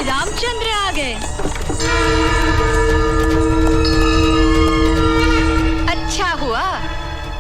रामचंद्र आ गए। अच्छा हुआ,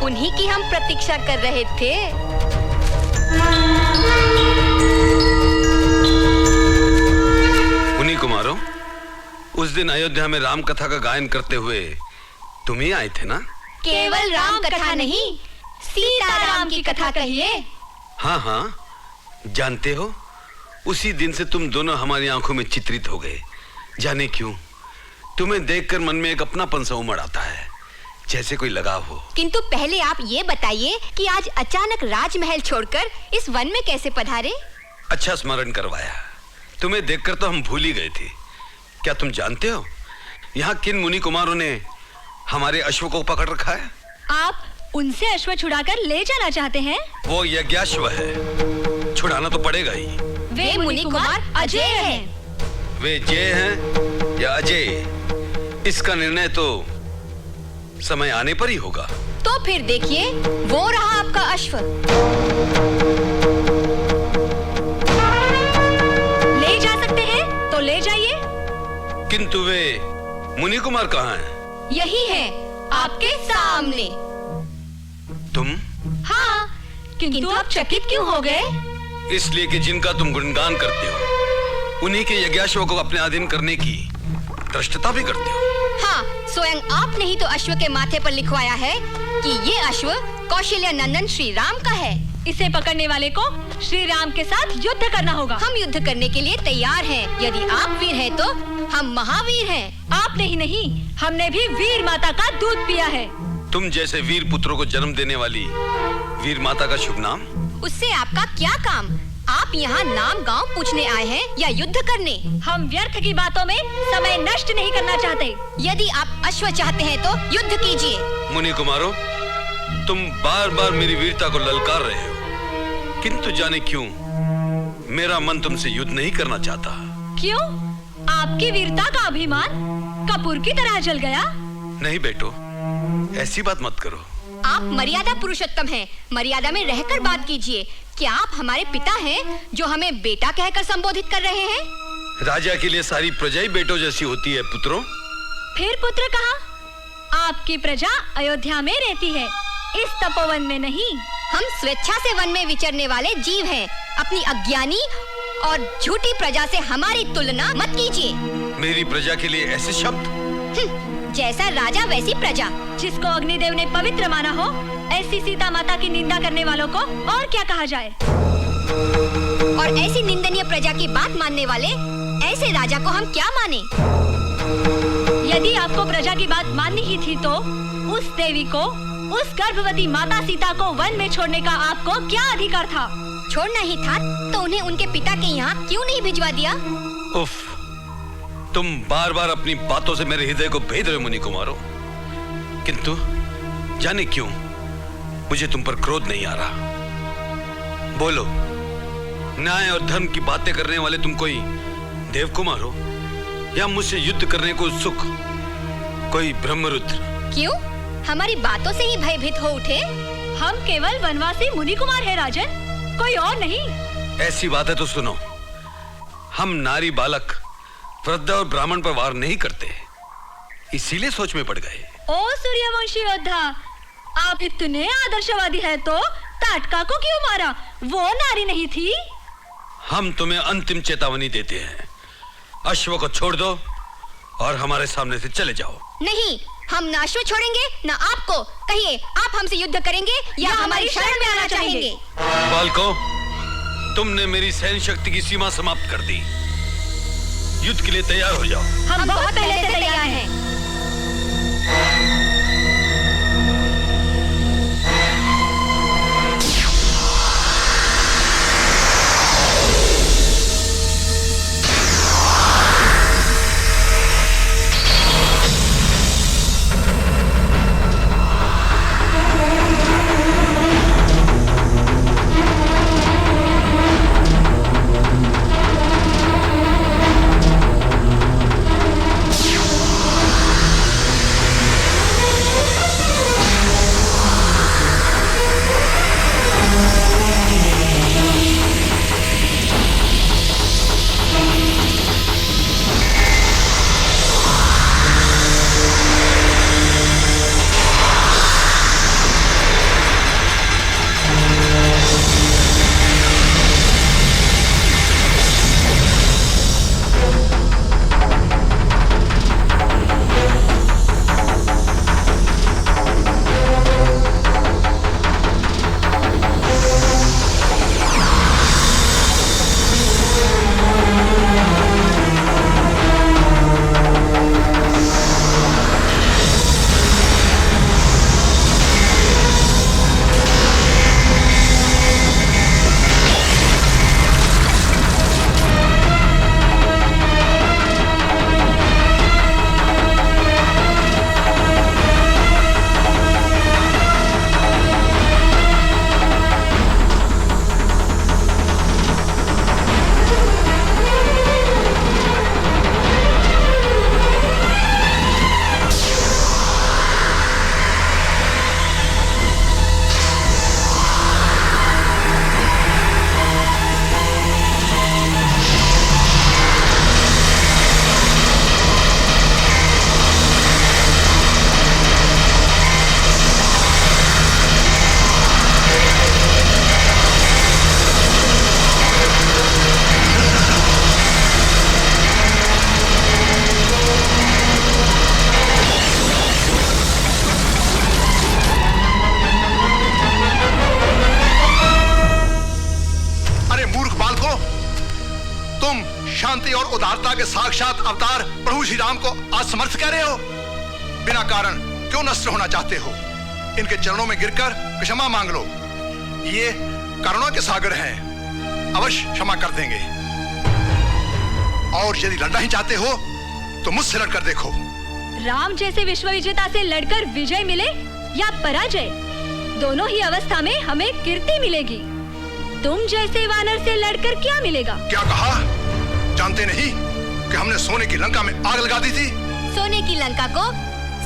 उन्हीं की हम प्रतीक्षा कर रहे थे। मुनि कुमारों, उस दिन अयोध्या में राम कथा का गायन करते हुए तुम ही आए थे ना? केवल राम कथा नहीं, सीताराम की कथा कहिए। हाँ हाँ, जानते हो, उसी दिन से तुम दोनों हमारी आंखों में चित्रित हो गए। जाने क्यों, तुम्हें देखकर मन में एक अपनापन सा उमड़ आता है, जैसे कोई लगाव हो। किंतु पहले आप ये बताइए कि आज अचानक राजमहल छोड़कर इस वन में कैसे पधारे? अच्छा स्मरण करवाया। तुम्हें देखकर तो हम भूल ही गए थे। क्या तुम जानते हो यहाँ किन मुनि कुमारों ने हमारे अश्व को पकड़ रखा है? आप उनसे अश्व छुड़ाकर ले जाना चाहते हैं? वो यज्ञाश्व है, छुड़ाना तो पड़ेगा ही। वे मुनि कुमार अजय हैं। वे जय हैं या अजय, इसका निर्णय तो समय आने पर ही होगा। तो फिर देखिए, वो रहा आपका अश्व। ले जा सकते हैं तो ले जाइए। किंतु वे मुनि कुमार कहाँ हैं? यही है, आपके सामने। तुम? हाँ, किंतु आप चकित क्यों हो गए? इसलिए कि जिनका तुम गुणगान करते हो, उन्हीं के यज्ञाश्व को अपने अधीन करने की धृष्टता भी करते हो। हाँ, स्वयं आपने ही तो अश्व के माथे पर लिखवाया है कि ये अश्व कौशल्य नंदन श्री राम का है। इसे पकड़ने वाले को श्री राम के साथ युद्ध करना होगा। हम युद्ध करने के लिए तैयार हैं। यदि आप वीर हैं तो हम महावीर हैं। आपने ही नहीं, हमने भी वीर माता का दूध पिया है। तुम जैसे वीर पुत्रों को जन्म देने वाली वीर माता का शुभ नाम? उससे आपका क्या काम? आप यहाँ नाम गांव पूछने आए हैं या युद्ध करने? हम व्यर्थ की बातों में समय नष्ट नहीं करना चाहते। यदि आप अश्व चाहते हैं तो युद्ध कीजिए। मुनि कुमारों, तुम बार बार मेरी वीरता को ललकार रहे हो, किंतु जाने क्यों मेरा मन तुमसे युद्ध नहीं करना चाहता। क्यों? आपकी वीरता का अभिमान कपूर की तरह जल गया? नहीं बेटो, ऐसी बात मत करो। आप मर्यादा पुरुषोत्तम हैं, मर्यादा में रहकर बात कीजिए। क्या आप हमारे पिता हैं जो हमें बेटा कहकर संबोधित कर रहे हैं? राजा के लिए सारी प्रजा ही बेटों जैसी होती है पुत्रों। फिर पुत्र कहाँ? आपकी प्रजा अयोध्या में रहती है, इस तपोवन में नहीं। हम स्वेच्छा से वन में विचरने वाले जीव हैं। अपनी अज्ञानी और झूठी प्रजा से हमारी तुलना मत कीजिए। मेरी प्रजा के लिए ऐसे शब्द? जैसा राजा वैसी प्रजा। जिसको अग्निदेव ने पवित्र माना हो, ऐसी सीता माता की निंदा करने वालों को और क्या कहा जाए? और ऐसी निंदनीय प्रजा की बात मानने वाले ऐसे राजा को हम क्या माने? यदि आपको प्रजा की बात माननी ही थी तो उस देवी को, उस गर्भवती माता सीता को वन में छोड़ने का आपको क्या अधिकार था? छोड़ना ही था तो उन्हें उनके पिता के यहाँ क्यों नहीं भिजवा दिया? उफ, तुम बार बार अपनी बातों से मेरे हृदय को भेद रहे हो मुनि कुमारों। किंतु जाने क्यों मुझे तुम पर क्रोध नहीं आ रहा। बोलो, न्याय और धर्म की बातें करने वाले तुम कोई देव कुमार हो या मुझसे युद्ध करने को उत्सुक कोई ब्रह्मरुद्र? क्यों? हमारी बातों से ही भयभीत हो उठे? हम केवल वनवासी मुनि कुमार है राजन, कोई और नहीं। ऐसी बात है तो सुनो, हम नारी बालक वृद्ध और ब्राह्मण पर वार नहीं करते, इसीलिए सोच में पड़ गए। ओ सूर्यवंशी योद्धा, आप इतने आदर्शवादी है तो ताटका को क्यों मारा? वो नारी नहीं थी? हम तुम्हें अंतिम चेतावनी देते हैं, अश्व को छोड़ दो और हमारे सामने से चले जाओ। नहीं, हम ना अश्व छोड़ेंगे ना आपको। कहिए, आप हमसे युद्ध करेंगे या हमारी शरण में आना चाहेंगे? बालकों, तुमने मेरी सहन शक्ति की सीमा समाप्त कर दी। युद्ध के लिए तैयार हो जाओ। हम बहुत पहले से तैयार हैं। तुम शांति और उदारता के साक्षात अवतार प्रभु श्री राम को असमर्थ कह रहे हो? बिना कारण क्यों नष्ट होना चाहते हो? इनके चरणों में गिरकर क्षमा मांग लो। ये करुणा के सागर हैं, अवश्य क्षमा कर देंगे। और यदि लड़ना ही चाहते हो तो मुझसे लड़कर देखो। राम जैसे विश्व विजेता से लड़कर विजय मिले या पराजय, दोनों ही अवस्था में हमें कीर्ति मिलेगी। तुम जैसे वानर से लड़कर क्या मिलेगा? क्या कहा? जानते नहीं कि हमने सोने की लंका में आग लगा दी थी? सोने की लंका को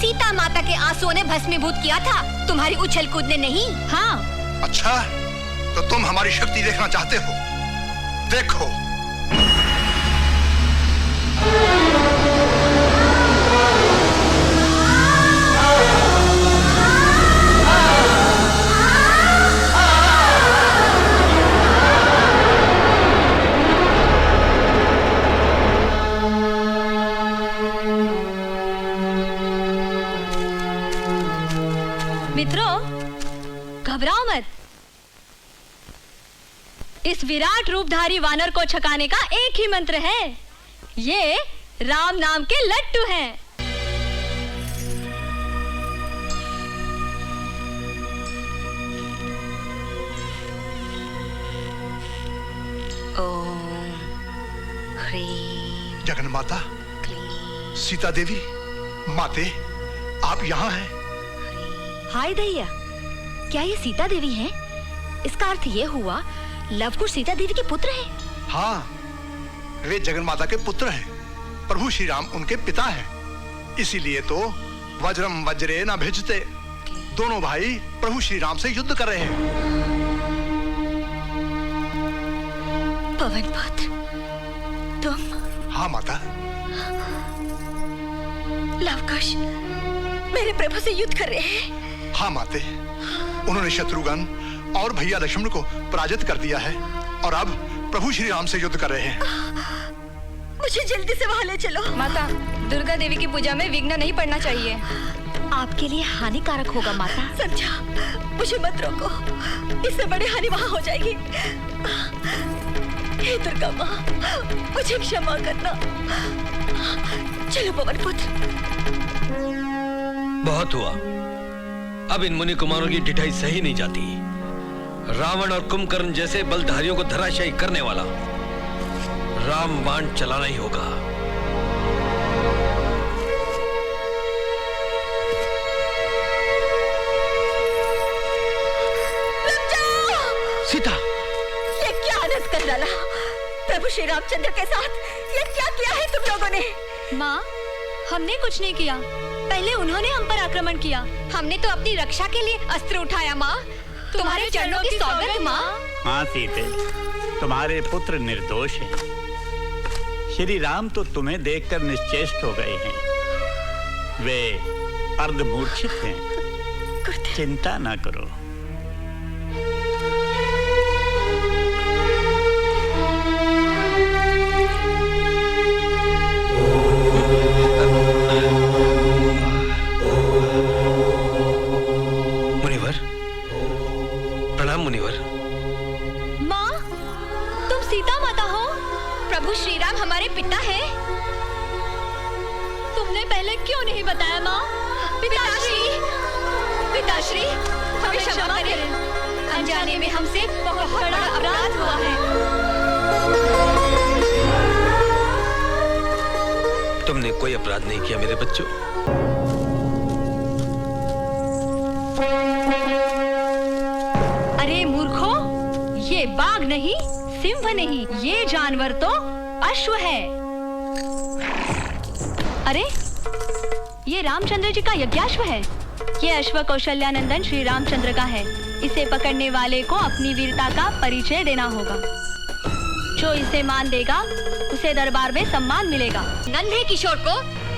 सीता माता के आंसुओं ने भस्मीभूत किया था, तुम्हारी उछल कूद ने नहीं। हाँ। अच्छा, तो तुम हमारी शक्ति देखना चाहते हो? देखो। मित्रों, घबराओ मत। इस विराट रूपधारी वानर को छकाने का एक ही मंत्र है। ये राम नाम के लट्टू हैं। ओम ह्रीं जगन्माता, क्लीं सीता देवी, माते, आप यहाँ हैं? हाय दैया, क्या ये सीता देवी हैं? इसका अर्थ ये हुआ लवकुश सीता देवी के पुत्र हैं। हाँ, वे जगन्माता के पुत्र हैं। प्रभु श्री राम उनके पिता हैं। इसीलिए तो वज्रम वज्रे न भेजते, दोनों भाई प्रभु श्री राम से युद्ध कर रहे हैं। पवन पुत्र, तुम? हाँ माता। लवकुश मेरे प्रभु से युद्ध कर रहे हैं। हाँ माते, उन्होंने शत्रुघ्न और भैया लक्ष्मण को पराजित कर दिया है और अब प्रभु श्री राम से युद्ध कर रहे हैं। मुझे जल्दी से वहां ले चलो। माता, दुर्गा देवी की पूजा में विघ्न नहीं पड़ना चाहिए। आपके लिए हानिकारक होगा माता। समझा, मुझे मत रोको, इससे बड़ी हानि वहां हो जाएगी। हे दुर्गा माँ, मुझे क्षमा करना। चलो पवन पुत्र। बहुत हुआ, अब इन मुनि कुमारों की ढिठाई सही नहीं जाती। रावण और कुंभकर्ण जैसे बलधारियों को धराशायी करने वाला राम बाण चलाना ही होगा। सीता, ये क्या अनर्थ कर डाला प्रभु श्री रामचंद्र के साथ? ये क्या किया है तुम लोगों ने? माँ, हमने कुछ नहीं किया, पहले उन्होंने हम पर आक्रमण किया। हमने तो अपनी रक्षा के लिए अस्त्र उठाया माँ। तुम्हारे चरणों की सौगंध माँ। हाँ सीते, तुम्हारे पुत्र निर्दोष हैं। श्री राम तो तुम्हें देखकर निश्चेष्ट हो गए हैं। वे अर्धमूर्छित हैं। चिंता ना करो। मुनिवर। माँ, तुम सीता माता हो? प्रभु श्री राम हमारे पिता हैं। तुमने पहले क्यों नहीं बताया माँ? पिताश्री, पिताश्री, हमें क्षमा करें। अनजाने में हमसे बहुत बड़ा अपराध हुआ है। तुमने कोई अपराध नहीं किया मेरे बच्चों। अरे मूर्खो, ये बाघ नहीं, सिंह नहीं, ये जानवर तो अश्व है। अरे, ये रामचंद्र जी का यज्ञाश्व है। ये अश्व कौशल्यानंदन श्री रामचंद्र का है। इसे पकड़ने वाले को अपनी वीरता का परिचय देना होगा। जो इसे मान देगा, उसे दरबार में सम्मान मिलेगा। नन्हे किशोर को